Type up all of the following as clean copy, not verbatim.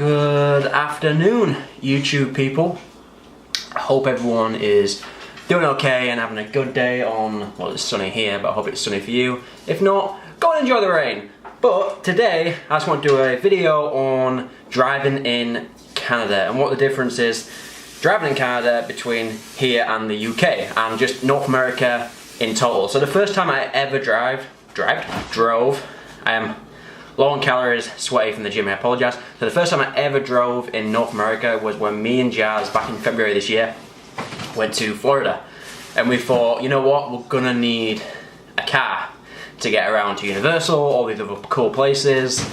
Good afternoon, YouTube people. I hope everyone is doing okay and having a good day on, well, it's sunny here, but I hope it's sunny for you. If not, go and enjoy the rain. But today, I just want to do a video on driving in Canada and what the difference is driving in Canada between here and the UK and just North America in total. So the first time I ever drove, I am low on calories, sweaty from the gym, I apologise. So the first time I ever drove in North America was when me and Jazz, back in February this year, went to Florida. And we thought, you know what, we're gonna need a car to get around to Universal, all these other cool places.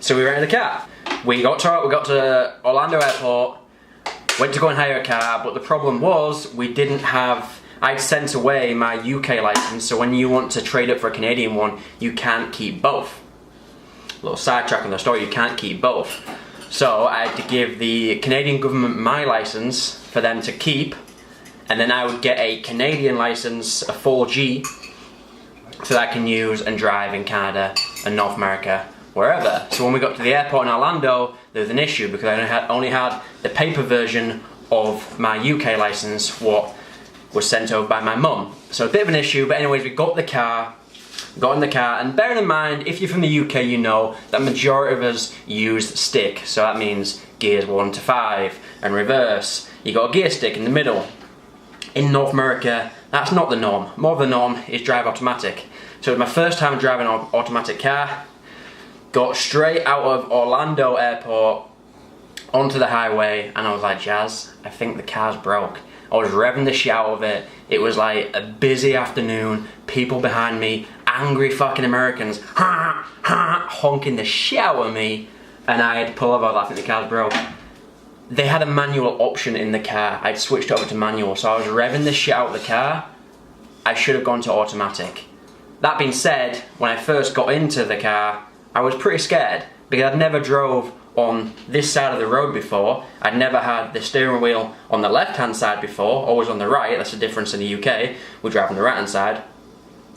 So we rented a car. We got to Orlando Airport, went to go and hire a car, but the problem was I'd sent away my UK license, so when you want to trade up for a Canadian one, you can't keep both. Little sidetrack on the story, you can't keep both. So I had to give the Canadian government my license for them to keep, and then I would get a Canadian license, a 4G, so that I can use and drive in Canada and North America, wherever. So when we got to the airport in Orlando, there was an issue because I only had the paper version of my UK license, what was sent over by my mum. So a bit of an issue, but anyways, we got in the car, and bearing in mind, if you're from the UK, you know that majority of us use stick, so that means gears 1 to 5 and reverse. You got a gear stick in the middle. In North America, that's not the norm. More of the norm is drive automatic. So it was my first time driving an automatic car. Got straight out of Orlando Airport onto the highway, and I was like, Jazz, I think the car's broke. I was revving the shit out of it. It was like a busy afternoon, people behind me, angry fucking Americans, honking the shit out of me, and I had to pull over. I think the car's broke. They had a manual option in the car. I'd switched over to manual, so I was revving the shit out of the car. I should have gone to automatic. That being said, when I first got into the car, I was pretty scared because I'd never drove on this side of the road before. I'd never had the steering wheel on the left hand side before, always on the right. That's the difference in the UK. We drive on the right hand side.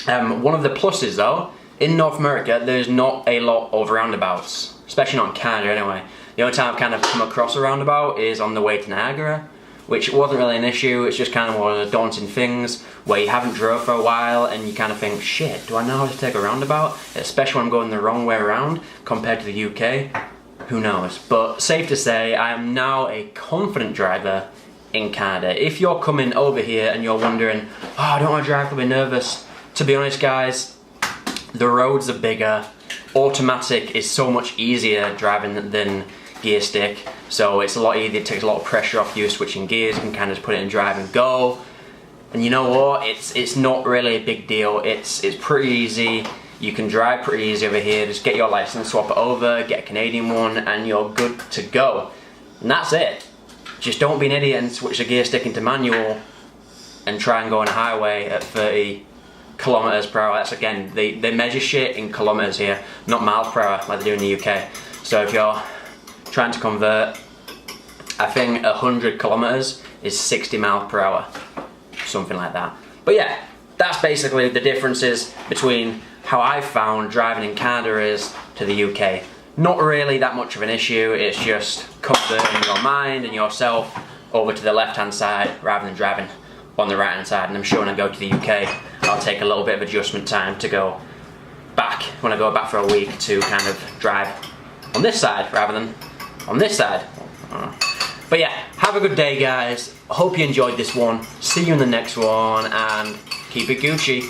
One of the pluses though, in North America there's not a lot of roundabouts, especially not in Canada anyway. The only time I've kind of come across a roundabout is on the way to Niagara, which wasn't really an issue. It's just kind of one of the daunting things where you haven't drove for a while and you kind of think, shit, do I know how to take a roundabout? Especially when I'm going the wrong way around compared to the UK. Who knows? But safe to say, I am now a confident driver in Canada. If you're coming over here and you're wondering, oh, I don't want to drive, I'll be nervous. To be honest, guys, the roads are bigger. Automatic is so much easier driving than gear stick. So it's a lot easier, it takes a lot of pressure off you switching gears. You can kind of just put it in drive and go. And you know what? It's not really a big deal. It's pretty easy. You can drive pretty easy over here. Just get your license, swap it over, get a Canadian one, and you're good to go. And that's it. Just don't be an idiot and switch the gear stick into manual and try and go on a highway at 30 kilometers per hour. That's again, they measure shit in kilometers here, not miles per hour like they do in the UK. So if you're trying to convert, I think 100 kilometers is 60 miles per hour, something like that. But yeah, that's basically the differences between how I found driving in Canada is to the UK. Not really that much of an issue, it's just converting your mind and yourself over to the left hand side rather than driving on the right hand side. And I'm sure when I go to the UK, I'll take a little bit of adjustment time to go back, when I go back for a week, to kind of drive on this side rather than on this side. But yeah, have a good day guys. Hope you enjoyed this one. See you in the next one and keep it Gucci.